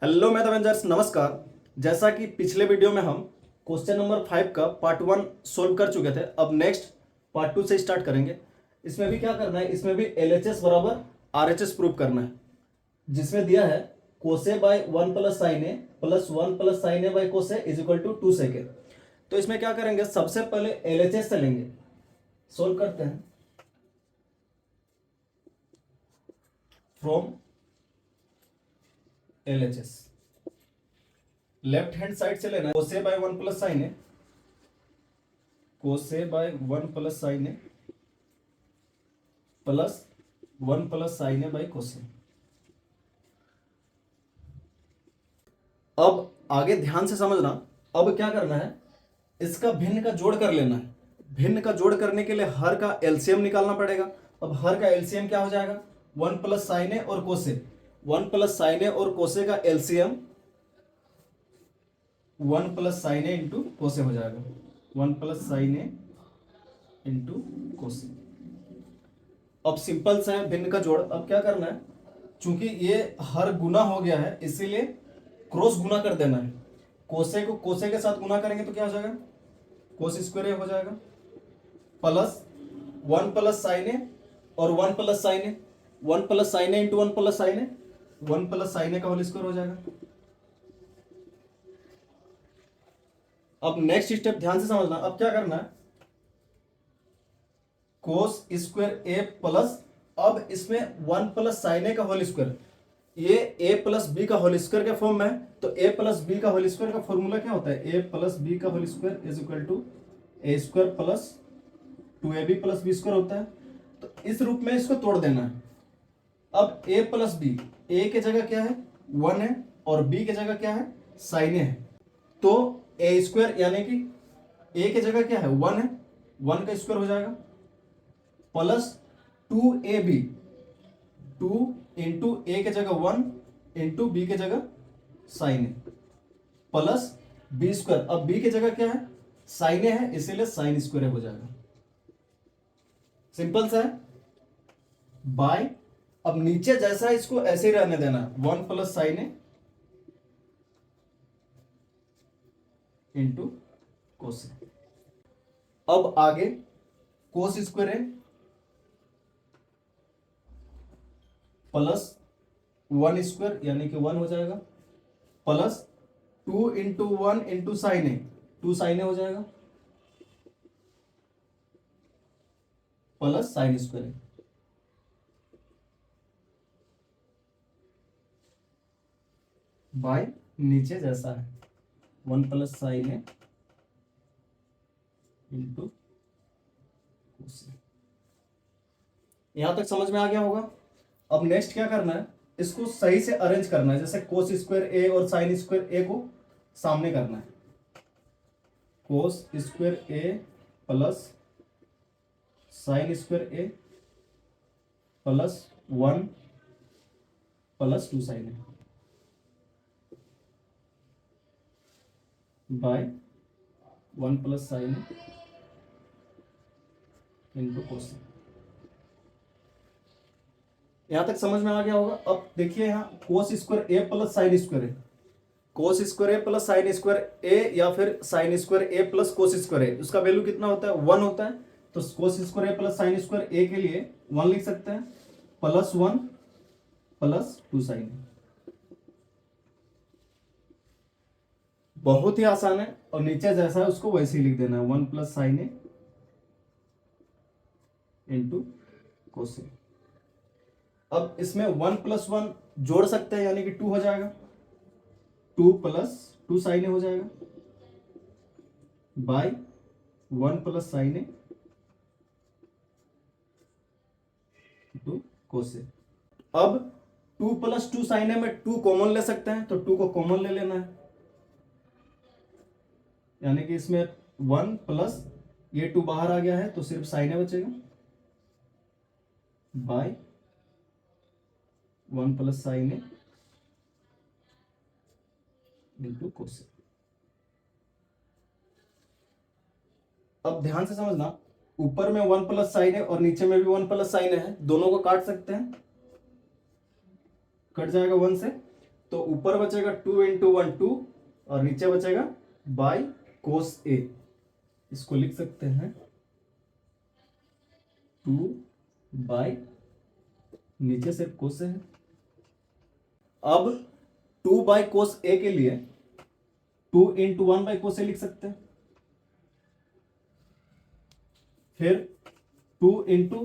Hello math Avengers, नमस्कार। जैसा कि पिछले वीडियो में हम क्वेश्चन नंबर 5 का पार्ट 1 सोल्व कर चुके थे, अब नेक्स्ट पार्ट 2 से स्टार्ट करेंगे। इसमें भी क्या करना है, इसमें भी LHS बराबर RHS प्रूव करना है, जिसमें दिया है कोसे बाय 1 प्लस साइन ए प्लस 1 प्लस साइन ए बाय कोसे इज इक्वल टू 2 सेक। तो इसमें क्या करेंगे, सबसे पहले LHS से लेंगे, सोल्व करते हैं। From LHS left hand side से लेना है, कोसे बाय 1 प्लस साइन ए, कोसे बाय 1 प्लस साइन ए प्लस 1 प्लस साइन ए बाय कोसे। अब आगे ध्यान से समझना। अब क्या करना है, इसका भिन्न का जोड़ कर लेना है। भिन्न का जोड़ करने के लिए हर का एलसीएम निकालना पड़ेगा। अब हर का एलसीएम क्या हो जाएगा, 1 प्लस साइन ए और कोसे। 1 प्लस साइन ए और कोसे का एलसीएम 1 प्लस साइन ए इंटू कोसे हो जाएगा। 1 प्लस साइन ए इंटू कोसे। अब सिंपल सा है भिन्न का जोड़। अब क्या करना है, चूंकि ये हर गुना हो गया है इसीलिए क्रॉस गुना कर देना है। कोसे को कोसे के साथ गुना करेंगे तो क्या हो जाएगा, कोस स्क्वायर ए हो जाएगा प्लस 1 प्लस साइन ए और 1 प्लस साइन ए, 1 प्लस साइन ए इंटू 1 प्लस साइन ए, 1 प्लस साइन ए का होल स्क्वायर हो जाएगा। अब नेक्स्ट स्टेप ध्यान से समझना। अब क्या करना है, कोस स्क्वायर ए प्लस, अब इसमें 1 प्लस साइन ए का होल स्क्वायर, ये ए प्लस बी का होल स्क्वायर के फॉर्म में है, तो ए प्लस बी का होल स्क्वायर का फॉर्मूला क्या होता है, ए प्लस बी का whole square is equal to a square plus 2ab plus b square होता है। तो इस रूप में इसको तोड़ देना है। अब ए प्लस बी, ए के जगह क्या है 1 है और बी के जगह क्या है साइन ए है, तो ए स्क्वायर यानी कि ए के जगह क्या है 1 है, 1 का स्क्वायर हो जाएगा प्लस 2ab, 2 इंटू ए के जगह 1 इंटू बी के जगह साइन ए प्लस बी स्क्वायर। अब बी के जगह क्या है साइन ए है, इसीलिए साइन स्क्वायर हो जाएगा। सिंपल सा है बाय। अब नीचे जैसा है इसको ऐसे ही रहने देना, 1 प्लस साइन ए इंटू कोस। अब आगे कोस स्क्वायर है प्लस 1 स्क्वायर यानी कि 1 हो जाएगा प्लस 2 इंटू 1 इंटू साइन ए, 2 साइन ए हो जाएगा प्लस साइन स्क्वायर है बाय नीचे जैसा है 1 प्लस साइन ए इंटू कोस। यहां तक समझ में आ गया होगा। अब नेक्स्ट क्या करना है, इसको सही से अरेंज करना है, जैसे कोस स्क्वायर ए और साइन स्क्वायर ए को सामने करना है। कोस स्क्वायर ए प्लस साइन स्क्वायर ए प्लस 1 प्लस 2 साइन ए बाय 1 प्लस साइन ए इंटू कोस। यहां तक समझ में आ गया होगा। अब देखिए यहाँ कोस स्क्वायर ए प्लस साइन स्क्वायर ए, कोस स्क्वायर ए प्लस साइन स्क्वायर ए या फिर साइन स्क्वायर ए प्लस कोस स्क्वायर ए, उसका वैल्यू कितना होता है 1 होता है। तो कोस स्क्वायर ए प्लस साइन स्क्वायर ए के लिए 1 लिख सकते हैं प्लस 1 प्लस 2 साइन ए। बहुत ही आसान है, और नीचे जैसा है उसको वैसे ही लिख देना है 1 प्लस साइन ए इंटू कोस। अब इसमें 1 प्लस 1 जोड़ सकते हैं यानी कि 2 हो जाएगा, 2 प्लस 2 साइन ए हो जाएगा बाय 1 प्लस साइन ए इंटू कोस। अब 2 प्लस 2 साइन ए में 2 कॉमन ले सकते हैं, तो 2 को कॉमन ले लेना है, यानी कि इसमें 1 प्लस ये 2 बाहर आ गया है तो सिर्फ साइन ए बचेगा बाय 1 प्लस साइन ए इंटू कोस। अब ध्यान से समझना, ऊपर में 1 प्लस साइन है और नीचे में भी 1 प्लस साइन है, दोनों को काट सकते हैं, कट जाएगा 1 से। तो ऊपर बचेगा 2 इंटू 1 2 और नीचे बचेगा बाई कोस ए। इसको लिख सकते हैं 2 बाई, नीचे से कोस ए है। अब 2 बाई कोस ए के लिए 2 इंटू 1 बाई कोस ए लिख सकते हैं। फिर 2 इंटू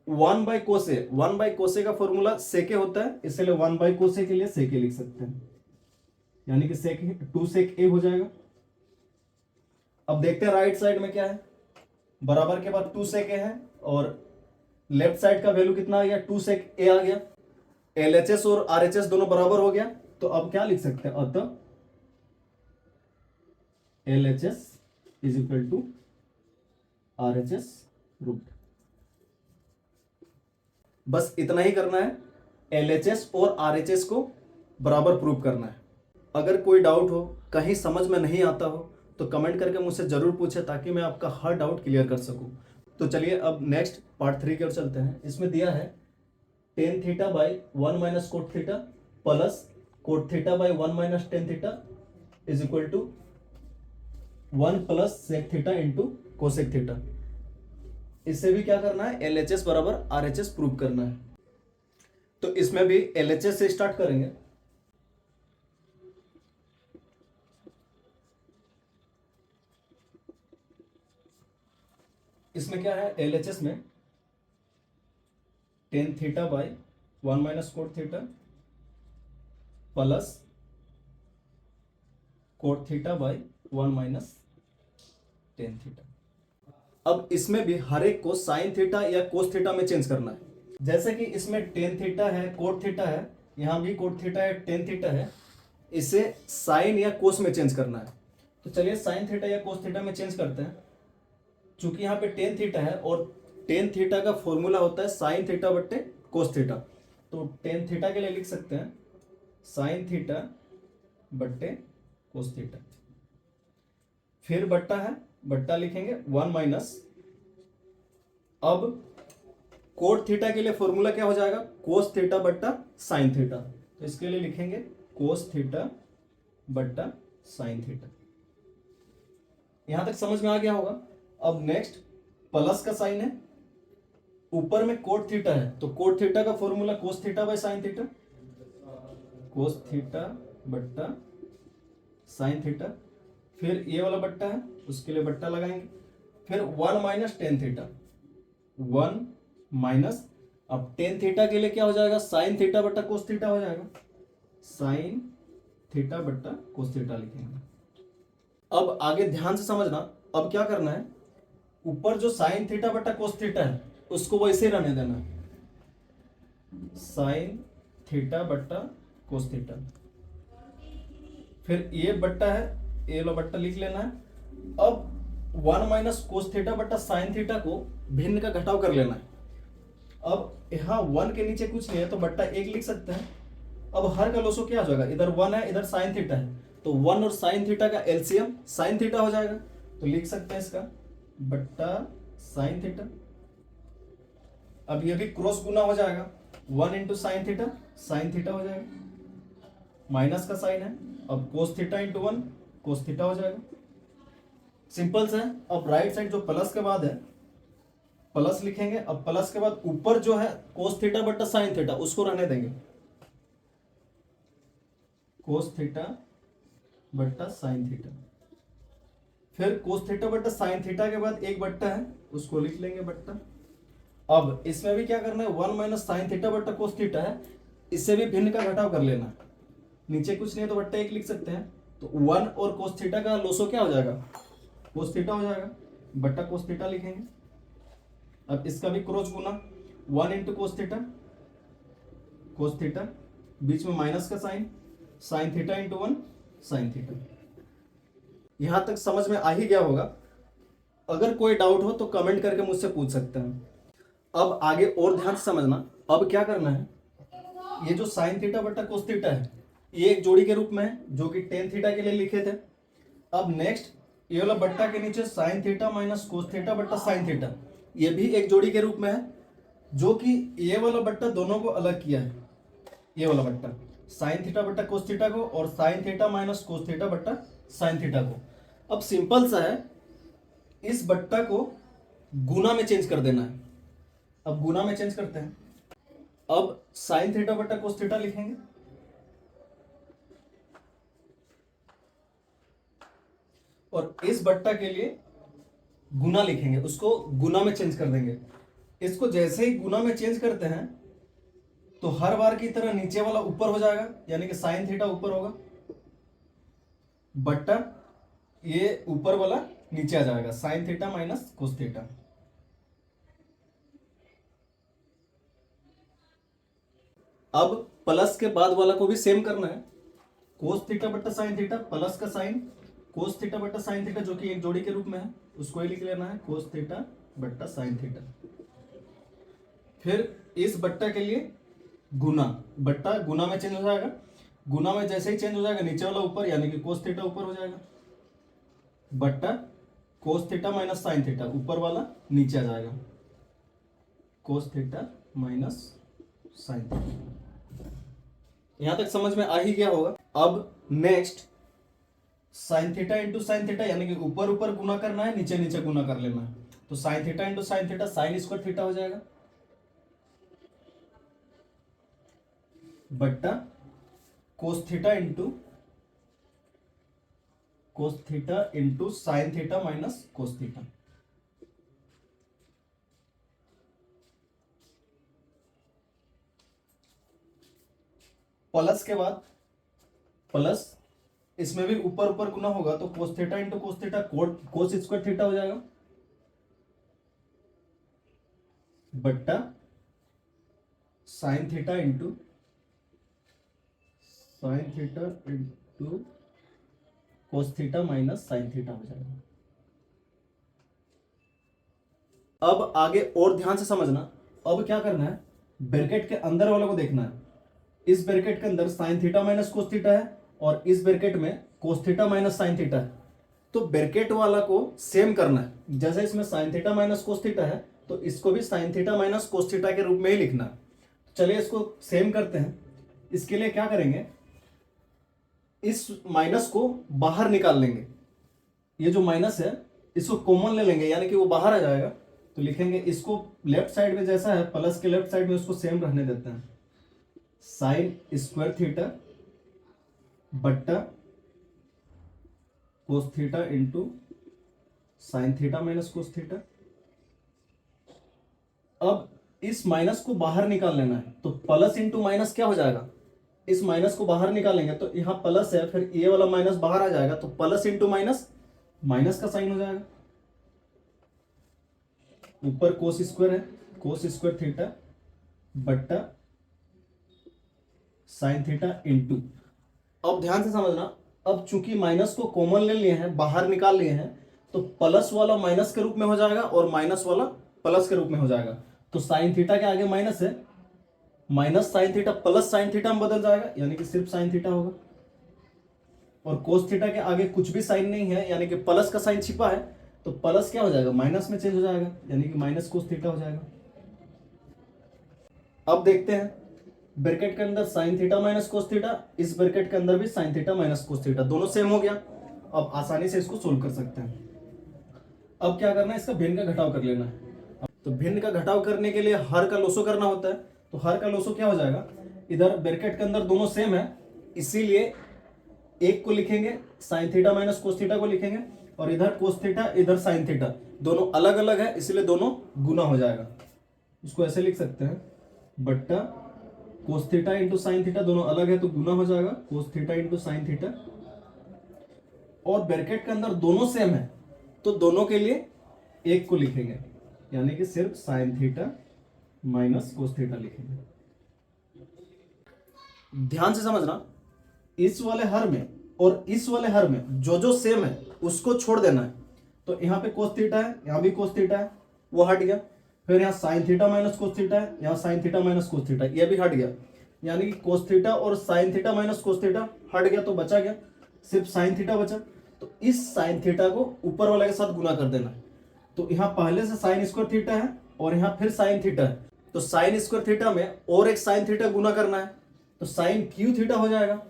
1 बाई कोसे, 1 बाई कोसे का फॉर्मूला सेके होता है, इसलिए 1 बाई कोसे के लिए सेके लिख सकते हैं, यानी कि सेक 2 सेक ए हो जाएगा। अब देखते हैं राइट साइड में क्या है। बराबर के बाद 2 सेक ए है और लेफ्ट साइड का वैल्यू कितना आ गया, 2 सेक ए आ गया। एलएचएस और आरएचएस दोनों बराबर हो गया, तो अब क्या लिख सकते हैं, अतः LHS is equal to RHS root. बस इतना ही करना है, एलएचएस और आरएचएस को बराबर प्रूव करना है। अगर कोई डाउट हो, कहीं समझ में नहीं आता हो, तो कमेंट करके मुझसे जरूर पूछे ताकि मैं आपका हर डाउट क्लियर कर सकूं। तो चलिए अब नेक्स्ट पार्ट 3 की ओर चलते हैं। इसमें दिया है tan theta by 1 minus cot theta plus cot theta by 1 minus tan theta is equal to 1 plus sec theta into cosec theta. इससे भी क्या करना है, एलएचएस बराबर आरएचएस प्रूव करना है। तो इसमें भी एलएचएस से स्टार्ट करेंगे। इसमें क्या है, एलएचएस में ten theta by 1 minus cot theta plus cot theta by 1 minus tan theta. अब इसमें भी हर एक को साइन थीटा या कोस थीटा में चेंज करना है। जैसे कि इसमें टेन थीटा है, कोट थीटा है, यहां भी कोट थीटा है, टेन थीटा है, इसे साइन या कोस में चेंज करना है। तो चलिए साइन थीटा या कोस थीटा में चेंज करते हैं। चूंकि यहाँ पे टेन थीटा है और टेन थीटा का फॉर्मूला होता है साइन थीटा बट्टे कोस थीटा, तो टेन थीटा के लिए लिख सकते हैं साइन थीटा बट्टे कोस थीटा। फिर बट्टा है, बट्टा लिखेंगे 1 माइनस, अब कोट थीटा के लिए फॉर्मूला क्या हो जाएगा, कोस थीटा बट्टा साइन थीटा, तो इसके लिए लिखेंगे कोस थीटा बट्टा साइन थीटा। यहां तक समझ में आ गया होगा। अब नेक्स्ट प्लस का साइन है, ऊपर में कोट थीटा है, तो कोट थीटा का formula cos theta by sine theta, cos theta बट्टा साइन थीटा। फिर ये वाला बट्टा है, उसके लिए बट्टा लगाएंगे। फिर 1 माइनस टेन थीटा, 1 माइनस, अब टेन थीटा के लिए क्या हो जाएगा, साइन थीटा बट्टा कोस थीटा हो जाएगा, साइन थीटा बट्टा कोस थीटा लिखेंगे। अब आगे ध्यान से समझना, अब क्या करना है, ऊपर जो साइन थीटा बट्टा कोस थीटा है उसको वैसे रहने देना, साइन थीटा बट्टा कोस थीटा। फिर ये बट्टा है, ये लो बट्टा लिख लेना है। अब 1 माइनस कोस थीटा बट्टा साइन थीटा को भिन्न का घटाव कर लेना है। अब यहाँ 1 के नीचे कुछ नहीं है तो बट्टा 1 लिख सकते हैं। अब हर का लोसो क्या हो जाएगा, इधर 1 है, इधर साइन थीटा है, तो 1 और साइन थीटा का एलसीएम साइन थीटा हो जाएगा, तो लिख सकते हैं इसका बट्टा साइन थीटा। अब ये भी क्रॉस गुना हो जाएगा, 1 इंटू साइन थीटा हो जाएगा, माइनस का साइन है, अब कोस थीटा इंटू 1 कोस थीटा हो जाएगा। सिंपल से। अब राइट साइड जो प्लस के बाद है प्लस लिखेंगे। अब प्लस के बाद ऊपर जो है कोस थीटा बट्टा साइन थीटा उसको रहने देंगे, कोस थीटा बट्टा साइन थीटा। फिर कोस थीटा बट्टा साइन थीटा के बाद एक बट्टा है उसको लिख लेंगे बट्टा। अब इसमें भी क्या करना है, 1 माइनस साइन थीटा बट्टा कोस थीटा है, इससे भी भिन्न का घटाव कर लेना। नीचे कुछ नहीं है तो बट्टा 1 लिख सकते हैं, तो 1 और कोस थीटा का लोसो क्या हो जाएगा, कोस थीटा हो जाएगा, बट्टा कोस थीटा लिखेंगे। अब इसका भी क्रॉस गुना, 1 इंटू कोस थीटा, बीच में माइनस का sign, sine theta into 1 sine theta. यहां तक समझ में आ ही गया होगा। अगर कोई डाउट हो तो कमेंट करके मुझसे पूछ सकते हैं। अब आगे और ध्यान से समझना। अब क्या करना है, ये जो साइन थीटा बट्टा कोस थीटा है ये एक जोड़ी के रूप में है जो कि टेन थीटा के लिए लिखे थे। अब नेक्स्ट ये वाला बट्टा के नीचे sign theta minus cos theta बट्टा साइन थीटा, ये भी एक जोड़ी के रूप में है, जो कि ये वाला बट्टा दोनों को अलग किया है, ये वाला बट्टा। साइन थीटा बट्टा कोस थीटा को और sign theta minus cos theta बट्टा साइन थीटा को। अब सिंपल सा है, इस बट्टा को गुना में चेंज कर देना है। अब गुना में चेंज करते हैं। अब साइन थीटा बट्टा कोस थीटा लिखेंगे और इस बट्टा के लिए गुना लिखेंगे, उसको गुना में चेंज कर देंगे। इसको जैसे ही गुना में चेंज करते हैं तो हर बार की तरह नीचे वाला ऊपर हो जाएगा, यानी कि साइन थीटा ऊपर होगा बट्टा ये ऊपर वाला नीचे आ जाएगा, sign theta minus cos theta. अब प्लस के बाद वाला को भी सेम करना है, कोस थीटा बट्टा साइन थीटा प्लस का साइन कोस थीटा बट्टा साइन थीटा जो कि एक जोड़ी के रूप में है, उसको ही लिख लेना है कोस थीटा बट्टा साइन थीटा। फिर इस बट्टा के लिए गुना, बट्टा गुना में चेंज हो जाएगा, गुना में जैसे ही चेंज हो जाएगा नीचे वाला ऊपर, यानी कि कोस थीटा ऊपर हो जाएगा बट्टा cos theta minus sine theta, ऊपर वाला नीचे आ जाएगा cos theta minus sign theta. यहां तक समझ में आ ही गया होगा। अब next sign theta into sine theta, यानी कि ऊपर ऊपर गुना करना है, नीचे नीचे गुना कर लेना है। तो sign theta into sine theta sine square theta हो जाएगा बट्टा cos theta into sine theta minus cos theta. Plus के बाद प्लस इसमें भी ऊपर ऊपर गुना होगा, तो कोस theta into cos theta cos square theta हो जाएगा बट्टा sign theta into cos theta minus sine theta हो जाएगा। अब आगे और ध्यान से समझना। अब क्या करना है, ब्रैकेट के अंदर वाले को देखना है। इस ब्रैकेट के अंदर sign theta minus cos theta है और इस ब्रैकेट में cos theta minus sign theta है, तो ब्रैकेट वाला को सेम करना है। जैसे इसमें sign theta minus cos theta है तो इसको भी sign theta minus cos theta के रूप में ही लिखना है। चलिए इसको सेम करते हैं। इसके लिए क्या करेंगे, इस माइनस को बाहर निकाल लेंगे। ये जो माइनस है इसको कॉमन ले लेंगे, यानी कि वो बाहर आ जाएगा। तो लिखेंगे इसको लेफ्ट साइड में जैसा है प्लस के लेफ्ट साइड में उसको सेम रहने देते हैं, साइन स्क्वायर थीटा बट्टा cos theta into sine theta minus cos theta. अब इस माइनस को बाहर निकाल लेना है, तो प्लस इंटू माइनस क्या हो जाएगा, इस माइनस को बाहर निकालेंगे तो यहां प्लस है, फिर ये वाला माइनस बाहर आ जाएगा, तो प्लस इंटू माइनस माइनस का साइन हो जाएगा। ऊपर कोस स्क्वायर है, कोस स्क्वायर थीटा बट्टा साइन थीटा इंटू। अब ध्यान से समझना, अब चूंकि माइनस को कॉमन ले लिए हैं, बाहर निकाल लिए हैं, तो प्लस वाला माइनस के रूप में हो जाएगा और माइनस वाला प्लस के रूप में हो जाएगा। तो साइन थीटा के आगे माइनस है, minus sign theta plus sine theta में बदल जाएगा, यानी कि सिर्फ साइन थीटा होगा। और कोस थीटा के आगे कुछ भी साइन नहीं है, यानी कि प्लस का साइन छिपा है, तो प्लस क्या हो जाएगा, माइनस में चेंज हो जाएगा, यानी कि माइनस कोस थीटा हो जाएगा। अब देखते हैं, ब्रैकेट के अंदर sign theta minus cos theta, इस ब्रैकेट के अंदर भी sign theta minus cos theta, दोनों सेम हो गया। अब आसानी से इसको सोल्व कर सकते हैं। अब क्या करना है, इसका भिन्न का घटाव कर लेना है। तो भिन्न का घटाव करने के लिए हर का लोसो करना होता है, तो हर का लोसो क्या हो जाएगा, इधर ब्रैकेट के अंदर दोनों सेम है, इसीलिए एक को लिखेंगे sign theta minus cos theta को लिखेंगे, और इधर कोस थीटा इधर साइन थीटा, दोनों अलग अलग है, इसलिए दोनों गुना हो जाएगा। इसको ऐसे लिख सकते हैं, बट्टा cos theta into sine theta, दोनों अलग है तो गुना हो जाएगा कोस थीटा इंटू साइन थीटा। और ब्रैकेट के अंदर दोनों सेम है तो दोनों के लिए एक को लिखेंगे, यानी कि सिर्फ sign theta minus cos theta लिखेंगे। ध्यान से समझना, इस वाले हर में और इस वाले हर में जो जो सेम है उसको छोड़ देना है। तो यहाँ पे कोस थीटा है, यहाँ भी कोस थीटा है, वो हट गया। फिर यहाँ sign theta minus cos theta है, यहाँ sign theta minus cos theta, ये भी हट गया, यानी कि कोस थीटा और sign theta minus cos theta हट गया, तो बचा गया सिर्फ साइन थीटा बचा। तो इस साइन थीटा को ऊपर वाले के साथ गुना कर देना है। तो यहाँ पहले से साइन स्क्वायर थीटा है और यहाँ फिर साइन थीटा है, तो साइन स्क्वायर थीटा में और एक साइन थीटा गुना करना है, तो साइन क्यू थीटा हो जाएगा,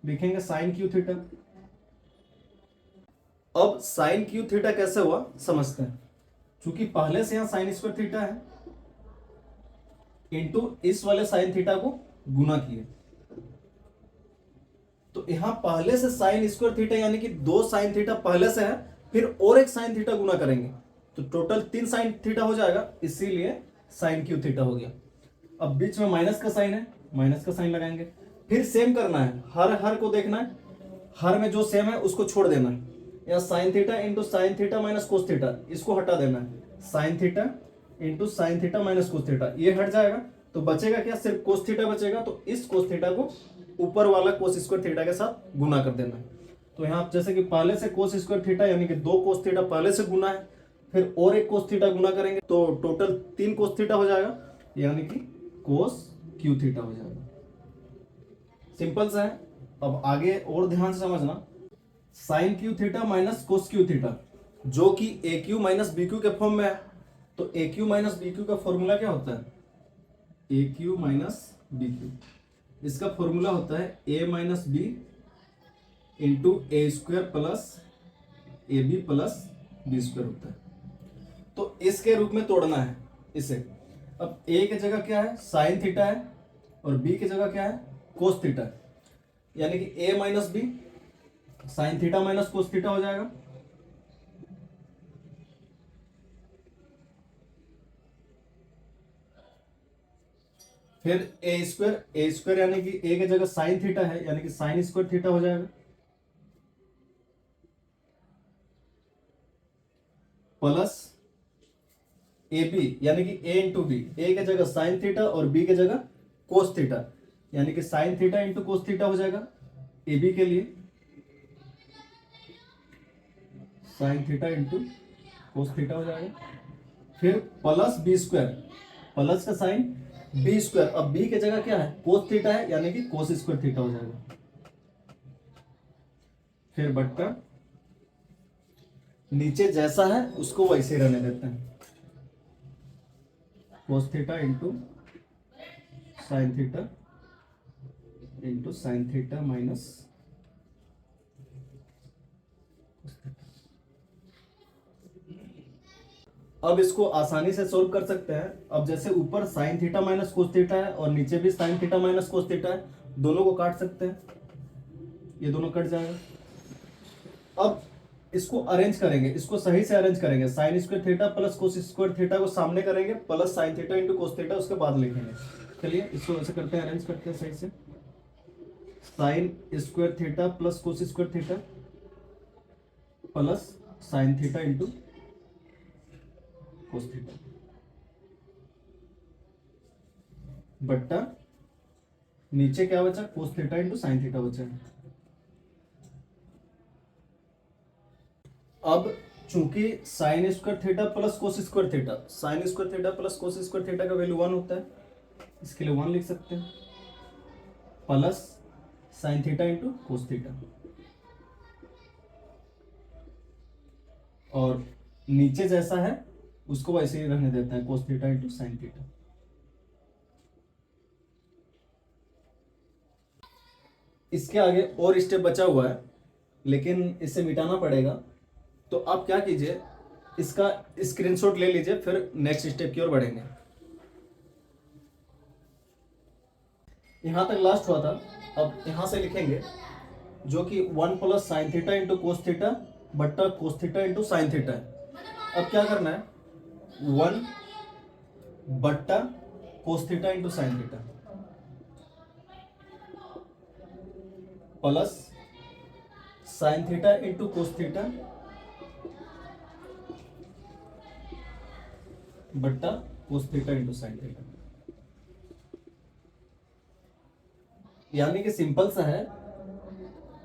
लिखेंगे साइन क्यू थीटा। अब साइन क्यू थीटा कैसे हुआ समझते हैं। क्योंकि पहले से यहां साइन स्क्वायर थीटा है इंटू इस वाले साइन थीटा को गुना किए, तो यहां पहले से साइन स्क्वायर थीटा यानी कि 2 साइन थीटा पहले से है, फिर और एक साइन थीटा गुना करेंगे तो टोटल 3 साइन थीटा हो जाएगा, इसीलिए साइन क्यू थीटा हो गया। अब बीच में माइनस का साइन है, माइनस का साइन लगाएंगे, फिर सेम करना है, हर को देखना है, हर में जो सेम है उसको छोड़ देना है। या sign theta into sine theta minus cos theta, इसको हटा देना है, sign theta into sine theta minus cos theta, ये हट जाएगा तो बचेगा क्या, सिर्फ कोस थीटा बचेगा। तो इस कोस थीटा को ऊपर वाला कोस स्क्वायर थीटा के साथ गुना कर देना है। तो यहाँ जैसे कि पहले से कोस स्क्वायर थीटा यानी कि 2 कोस थीटा पहले से गुना है, फिर और एक कोस थीटा गुना करेंगे तो टोटल 3 कोस थीटा हो जाएगा, यानी कि कोस क्यू थीटा हो जाएगा। सिंपल सा है। अब आगे और ध्यान से समझना, sine cube theta minus cos cube theta जो कि a cube minus b cube के फॉर्म में है, तो a cube minus b cube का फॉर्मूला क्या होता है, a cube minus b cube, इसका फॉर्मूला होता है a minus b into a square plus a b plus b square होता है। तो इसके रूप में तोड़ना है इसे। अब ए की जगह क्या है, साइन थीटा है, और बी की जगह क्या है, कोस थीटा है, यानी कि a minus b sine theta minus cos theta हो जाएगा। फिर ए स्क्वायर यानी कि ए की जगह साइन थीटा है, यानी कि साइन स्क्वायर थीटा हो जाएगा, प्लस ए बी यानी कि ए इंटू बी, ए की जगह साइन थीटा और बी की जगह कोस थीटा, यानी कि sign theta into cos theta हो जाएगा ए बी के लिए, sign theta into cos theta हो जाएगा। फिर प्लस बी स्क्वायर, प्लस का साइन बी स्क्वायर, अब बी की जगह क्या है, कोस थीटा है, यानी कि कोस स्क्वायर थीटा हो जाएगा। फिर बट्टा नीचे जैसा है उसको वैसे ही रहने देते हैं, कोस theta into sine theta into sine theta minus. अब इसको आसानी से सोल्व कर सकते हैं। अब जैसे ऊपर sign theta minus cos theta है और नीचे भी sign theta minus cos theta है, दोनों को काट सकते हैं, ये दोनों कट जाएगा। अब इसको अरेंज करेंगे, इसको सही से अरेंज करेंगे, sine square theta plus cos square theta को सामने करेंगे, plus sine theta into cos theta उसके बाद लिखेंगे। चलिए इसको ऐसे करते हैं, अरेंज करते हैं सही से, sine square theta plus cos square theta plus sine theta into cos theta बट्टा नीचे क्या बचा, कोस थीटा इंटू साइन थीटा बचा। अब चूंकि sine square theta plus cos square theta, sine square theta plus cos square theta का value 1 होता है, इसके लिए 1 लिख सकते हैं, plus sine theta into cos theta, और नीचे जैसा है उसको वैसे ही रहने देते हैं, कोस थीटा इंटू साइन थीटा। इसके आगे और स्टेप बचा हुआ है, लेकिन इसे मिटाना पड़ेगा। तो आप क्या कीजिए, इसका स्क्रीनशॉट ले लीजिए, फिर नेक्स्ट स्टेप की ओर बढ़ेंगे। यहां तक लास्ट हुआ था, अब यहां से लिखेंगे जो कि 1 plus sine theta into cos theta बट्टा cos theta into sine theta है। अब क्या करना है, 1 बट्टा cos theta into sine theta plus sine theta into cos theta बट्टा cos theta into sine theta. यानी कि सिंपल सा है,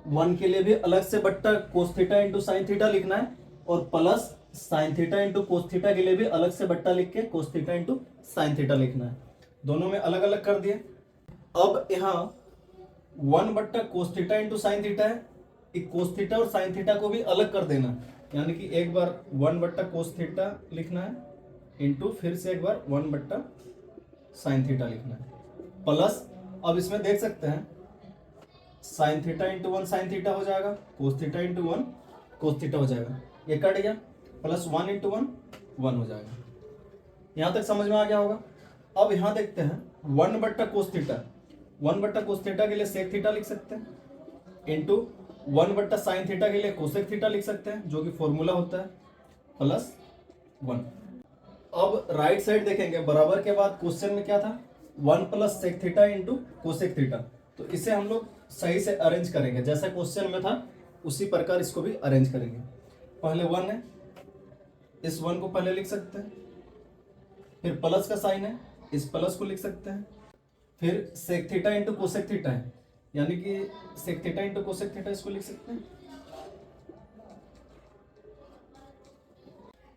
1 के लिए भी अलग से बट्टा cos theta into sine theta लिखना है, और plus sine theta into cos theta के लिए भी अलग से बट्टा लिख के कोस थीटा इंटू साइन थीटा लिखना है। दोनों में अलग अलग कर दिए। अब यहाँ 1 बट्टा cos theta into sine theta है, कोस थीटा और साइन थीटा को भी अलग कर देना, यानी कि एक बार 1 बट्टा कोस थीटा लिखना है इंटू फिर से एक बार 1 बट्टा साइन थीटा लिखना है, प्लस अब इसमें देख सकते हैं sign theta into 1 sine theta हो जाएगा, कोस थीटा इंटू 1 कोस थीटा हो जाएगा, ये कट गया, प्लस 1 इंटू 1 1 हो जाएगा। यहां तक समझ में आ गया होगा। अब यहां देखते हैं 1 बट्टा कोस थीटा, 1 बट्टा कोस थीटा के लिए सेक थीटा लिख सकते हैं इंटू 1 बट्टा साइन थीटा के लिए कोसेक थीटा लिख सकते हैं, जो कि फॉर्मूला होता है प्लस 1। अब राइट साइड देखेंगे, बराबर के बाद क्वेश्चन में क्या था 1 plus sec theta into cosec theta, तो इसे हम लोग सही से अरेंज करेंगे, जैसा क्वेश्चन में था उसी प्रकार इसको भी अरेंज करेंगे। पहले 1 है, इस 1 को पहले लिख सकते हैं, फिर प्लस का साइन है, इस प्लस को लिख सकते हैं, फिर sec theta into cosec theta है, यानी कि sec theta into cosec theta इसको लिख सकते हैं,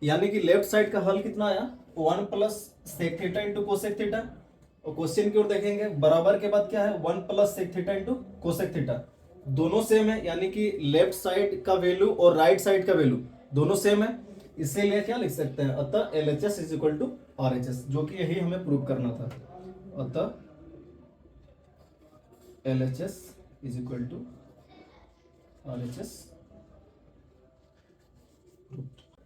यानी कि लेफ्ट साइड का हल कितना आया 1 plus sec theta into cosec theta. और क्वेश्चन की ओर देखेंगे, बराबर के बाद क्या है 1 plus sec theta into cosec theta, दोनों सेम है, यानी कि लेफ्ट साइड का वैल्यू और राइट साइड का वैल्यू दोनों सेम है, इसीलिए क्या लिख सकते हैं, अतः LHS is equal to RHS, जो कि यही हमें प्रूव करना था। अतः LHS is equal to RHS।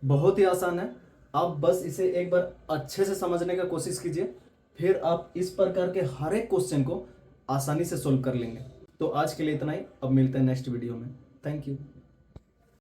बहुत ही आसान है, आप बस इसे एक बार अच्छे से समझने का कोशिश कीजिए, फिर आप इस प्रकार के हर एक क्वेश्चन को आसानी से सोल्व कर लेंगे। तो आज के लिए इतना ही, अब मिलते हैं नेक्स्ट वीडियो में। Thank you.